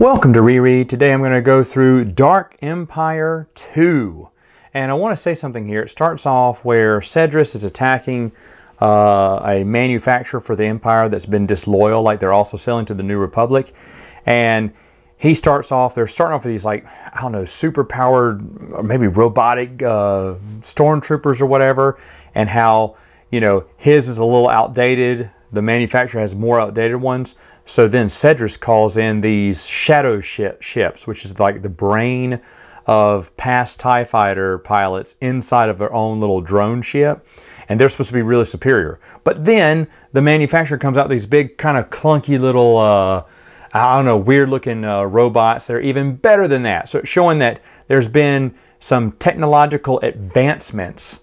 Welcome to Reread. Today I'm going to go through Dark Empire 2. And I want to say something here. It starts off where Cedrus is attacking a manufacturer for the Empire that's been disloyal, like they're also selling to the New Republic. And they're starting off with these, like, I don't know, super powered or maybe robotic stormtroopers or whatever. And how, you know, his is a little outdated. The manufacturer has more outdated ones. So then Cedrus calls in these shadow ships, which is like the brain of past TIE fighter pilots inside of their own little drone ship. And they're supposed to be really superior. But then the manufacturer comes out with these big kind of clunky little, I don't know, weird looking robots that are even better than that. So it's showing that there's been some technological advancements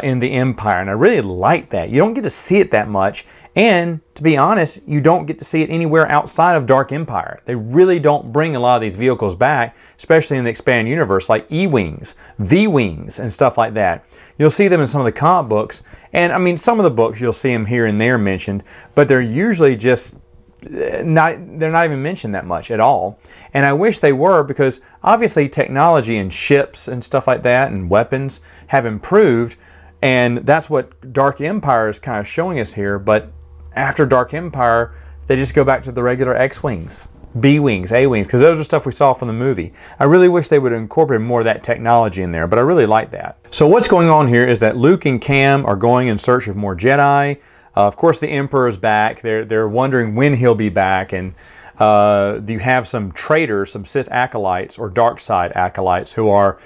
in the Empire. And I really like that. You don't get to see it that much. And to be honest, you don't get to see it anywhere outside of Dark Empire. They really don't bring a lot of these vehicles back, especially in the expanded universe, like E-Wings, V-Wings, and stuff like that. You'll see them in some of the comic books, and I mean, some of the books you'll see them here and there mentioned, but they're usually just they're not even mentioned that much at all. And I wish they were, because obviously technology and ships and stuff like that and weapons have improved, and that's what Dark Empire is kind of showing us here. But after Dark Empire, they just go back to the regular X-Wings, B-Wings, A-Wings, because those are stuff we saw from the movie. I really wish they would incorporate more of that technology in there, but I really like that. So what's going on here is that Luke and Cam are going in search of more Jedi. Of course, the Emperor is back. They're wondering when he'll be back, and you have some traitors, some Sith acolytes or dark side acolytes who are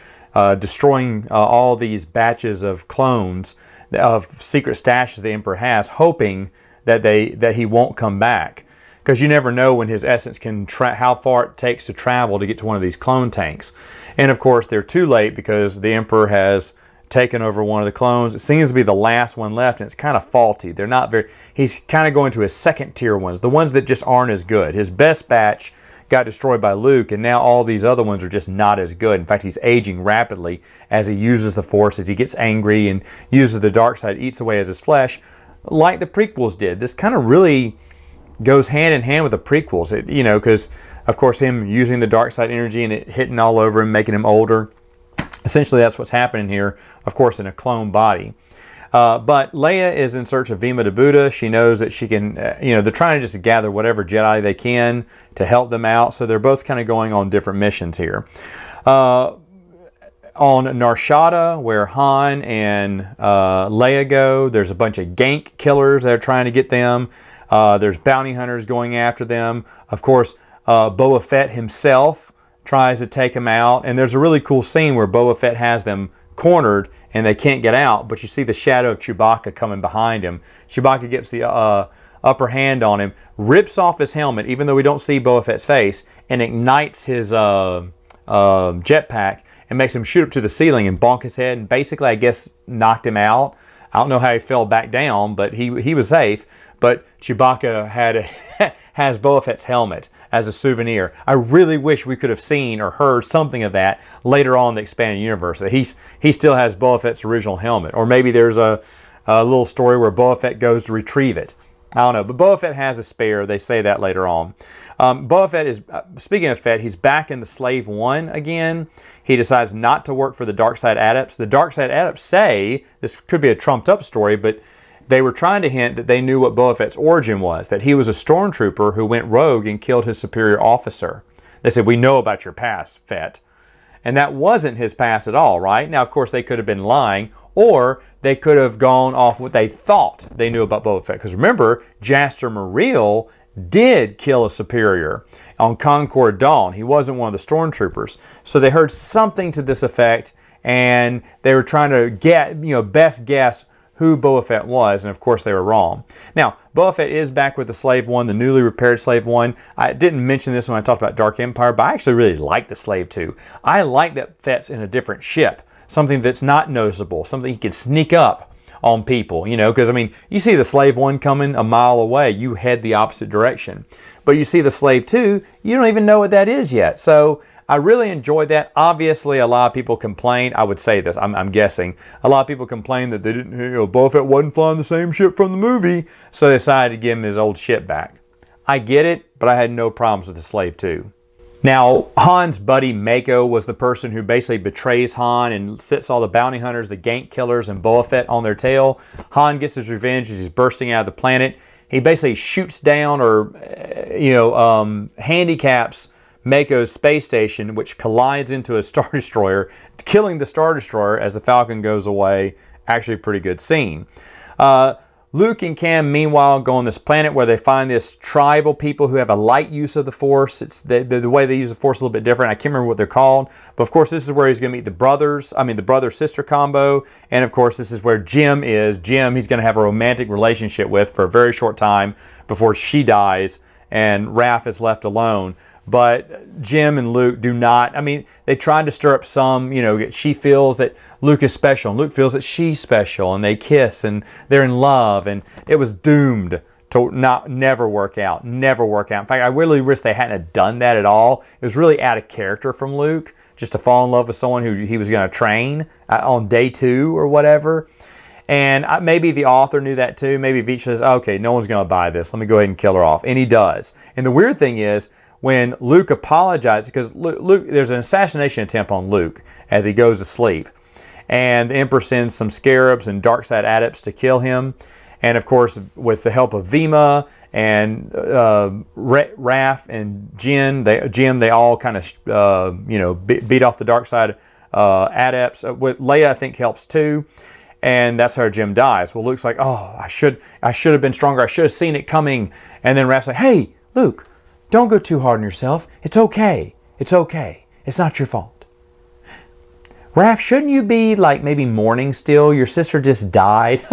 destroying all these batches of clones of secret stashes the Emperor has, hoping that he won't come back, because you never know when his essence can how far it takes to travel to get to one of these clone tanks. And of course they're too late, because the Emperor has taken over one of the clones. It seems to be the last one left, and it's kind of faulty. They're not very, he's kind of going to his second tier ones, the ones that just aren't as good. His best batch got destroyed by Luke, and now all these other ones are just not as good. In fact, he's aging rapidly as he uses the Force, as he gets angry and uses the dark side, eats away at his flesh, like the prequels did. This kind of really goes hand in hand with the prequels, you know, because of course him using the dark side energy and it hitting all over him, making him older. Essentially that's what's happening here, of course, in a clone body. But Leia is in search of Vima da Buddha. She knows that she can, you know, they're trying to just gather whatever Jedi they can to help them out. So they're both kind of going on different missions here. On Narshada, where Han and Leia go, there's a bunch of gank killers that are trying to get them. There's bounty hunters going after them. Of course, Boba Fett himself tries to take them out. And there's a really cool scene where Boba Fett has them cornered and they can't get out, but you see the shadow of Chewbacca coming behind him. Chewbacca gets the upper hand on him, rips off his helmet, even though we don't see Boba Fett's face, and ignites his jetpack and makes him shoot up to the ceiling and bonk his head, and basically, I guess, knocked him out. I don't know how he fell back down, but he was safe. But Chewbacca has Boba Fett's helmet as a souvenir. I really wish we could have seen or heard something of that later on in the expanded universe, that he still has Boba Fett's original helmet. Or maybe there's a little story where Boba Fett goes to retrieve it. I don't know, but Boba Fett has a spare. They say that later on. Boba Fett is, speaking of Fett, he's back in the Slave One again. He decides not to work for the Dark Side Adepts. The Dark Side Adepts say, this could be a trumped up story, but they were trying to hint that they knew what Boba Fett's origin was, that he was a stormtrooper who went rogue and killed his superior officer. They said, we know about your past, Fett. And that wasn't his past at all, right? Now, of course, they could have been lying, or they could have gone off what they thought they knew about Boba Fett. Because remember, Jaster Muriel did kill a superior on Concord Dawn. He wasn't one of the stormtroopers. So they heard something to this effect, and they were trying to get, you know, best guess who Boba Fett was, and of course they were wrong. Now, Boba Fett is back with the Slave One, the newly repaired Slave One. I didn't mention this when I talked about Dark Empire, but I actually really like the Slave 2. I like that Fett's in a different ship, something that's not noticeable, something he can sneak up on people, you know, because I mean, you see the Slave 1 coming a mile away, you head the opposite direction. But you see the Slave 2, you don't even know what that is yet. So I really enjoyed that. Obviously, a lot of people complain. I would say this, I'm guessing. A lot of people complain that they didn't, you know, Boba Fett wasn't flying the same ship from the movie, so they decided to give him his old ship back. I get it, but I had no problems with the Slave 2. Now, Han's buddy Mako was the person who basically betrays Han and sets all the bounty hunters, the Gank killers, and Boba Fett on their tail. Han gets his revenge as he's bursting out of the planet. He basically shoots down or, handicaps Mako's space station, which collides into a Star Destroyer, killing the Star Destroyer as the Falcon goes away. Actually a pretty good scene. Luke and Cam, meanwhile, go on this planet where they find this tribal people who have a light use of the Force. It's the way they use the Force is a little bit different. I can't remember what they're called. But, of course, this is where he's going to meet the brother-sister combo. And, of course, this is where Jim is. Jim, he's going to have a romantic relationship with for a very short time before she dies and Raph is left alone. But Jim and Luke do not, they tried to stir up some, she feels that Luke is special and Luke feels that she's special and they kiss and they're in love, and it was doomed to never work out. In fact, I really wish they hadn't done that at all. It was really out of character from Luke just to fall in love with someone who he was going to train on day 2 or whatever. And maybe the author knew that too. Maybe Veach says, okay, no one's going to buy this. Let me go ahead and kill her off. And he does. And the weird thing is, when Luke apologizes, because Luke, there's an assassination attempt on Luke as he goes to sleep. And the Emperor sends some scarabs and dark side adepts to kill him. And of course, with the help of Vima and Raph and Jim, they all kind of beat off the dark side adepts. With Leia, I think, helps too. And that's how Jim dies. Well, Luke's like, oh, I should have been stronger. I should have seen it coming. And then Raph's like, hey, Luke, don't go too hard on yourself. It's okay. It's okay. It's not your fault. Raph, shouldn't you be like maybe mourning still? Your sister just died.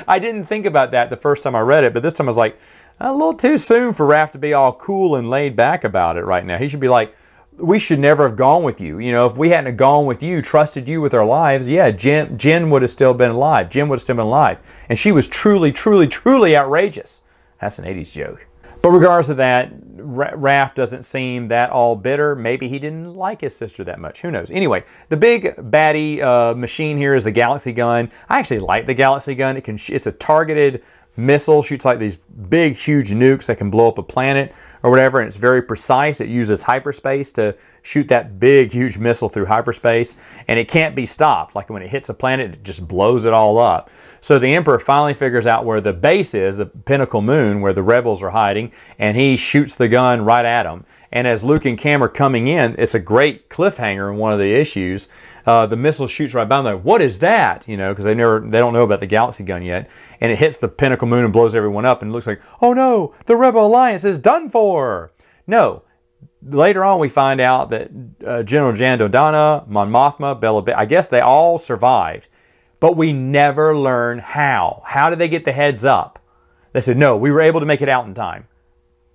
I didn't think about that the first time I read it, but this time I was like, a little too soon for Raph to be all cool and laid back about it right now. He should be like, we should never have gone with you. If we hadn't gone with you, trusted you with our lives, yeah, Jen would have still been alive. Jim would have still been alive. And she was truly, truly, truly outrageous. That's an 80s joke. But regardless of that, Raph doesn't seem that all bitter. Maybe he didn't like his sister that much. Who knows? Anyway, the big baddie machine here is the Galaxy Gun. I actually like the Galaxy Gun. It's a targeted missile, shoots like these big, huge nukes that can blow up a planet or whatever, and it's very precise. It uses hyperspace to shoot that big, huge missile through hyperspace, and it can't be stopped. Like when it hits a planet, it just blows it all up. So the Emperor finally figures out where the base is, the Pinnacle Moon, where the rebels are hiding, and he shoots the gun right at them. And as Luke and Cam are coming in, it's a great cliffhanger in one of the issues. The missile shoots right by them. Like, what is that? Because they don't know about the Galaxy Gun yet. And it hits the Pinnacle Moon and blows everyone up. And it looks like, oh no, the Rebel Alliance is done for. No. Later on, we find out that General Jan Dodonna, Mon Mothma, Bella, I guess they all survived. But we never learn how. How did they get the heads up? They said, no, we were able to make it out in time.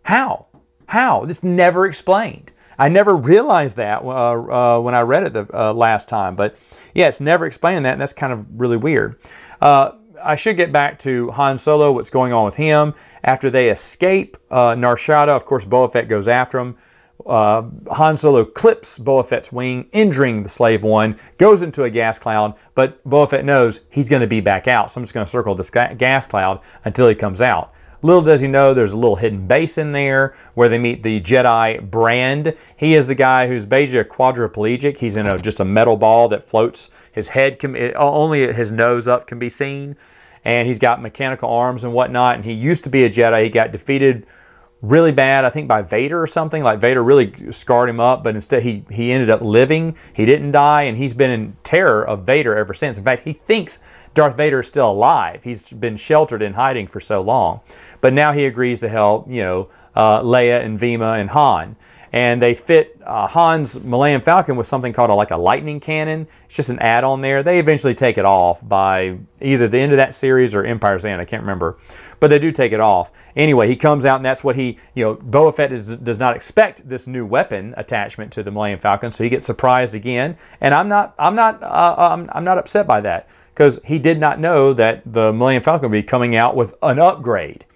How? How? This never explained. I never realized that when I read it the last time. But yeah, it's never explaining that, and that's kind of really weird. I should get back to Han Solo, what's going on with him. After they escape Nar Shaddaa, of course, Boba Fett goes after him. Han Solo clips Boba Fett's wing, injuring the Slave One, goes into a gas cloud, but Boba Fett knows he's going to be back out, so I'm just going to circle this gas cloud until he comes out. Little does he know there's a little hidden base in there where they meet the Jedi Brand. He is the guy who's basically a quadriplegic. He's in just a metal ball that floats. His head, only his nose up can be seen, and he's got mechanical arms and whatnot, and he used to be a Jedi. He got defeated really bad, I think by Vader or something. Like Vader really scarred him up, but instead he ended up living. He didn't die, and he's been in terror of Vader ever since. In fact, he thinks Darth Vader is still alive. He's been sheltered in hiding for so long. But now he agrees to help, Leia and Vima and Han. And they fit Han's Millennium Falcon with something called like a lightning cannon. It's just an add-on there. They eventually take it off by either the end of that series or Empire's End. I can't remember. But they do take it off. Anyway, he comes out, and that's what Boba Fett does not expect this new weapon attachment to the Millennium Falcon, so he gets surprised again. And I'm not upset by that, because he did not know that the Millennium Falcon would be coming out with an upgrade.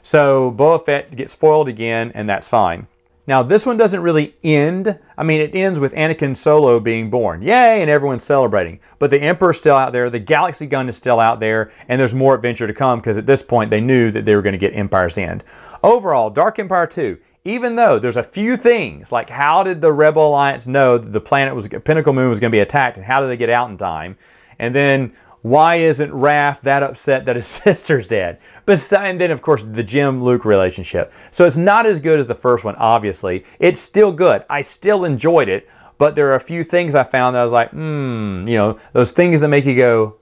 So Boba Fett gets foiled again, and that's fine. Now, this one doesn't really end. It ends with Anakin Solo being born. Yay, and everyone's celebrating. But the Emperor's still out there, the Galaxy Gun is still out there, and there's more adventure to come, because at this point they knew that they were going to get Empire's End. Overall, Dark Empire 2, even though there's a few things, like how did the Rebel Alliance know that the Pinnacle Moon was going to be attacked, and how did they get out in time? And then why isn't Raph that upset that his sister's dead? And then, of course, the Jim-Luke relationship. So it's not as good as the first one, obviously. It's still good. I still enjoyed it, but there are a few things I found that I was like, you know, those things that make you go,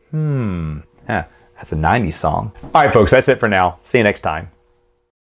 that's a 90s song. All right, folks, that's it for now. See you next time.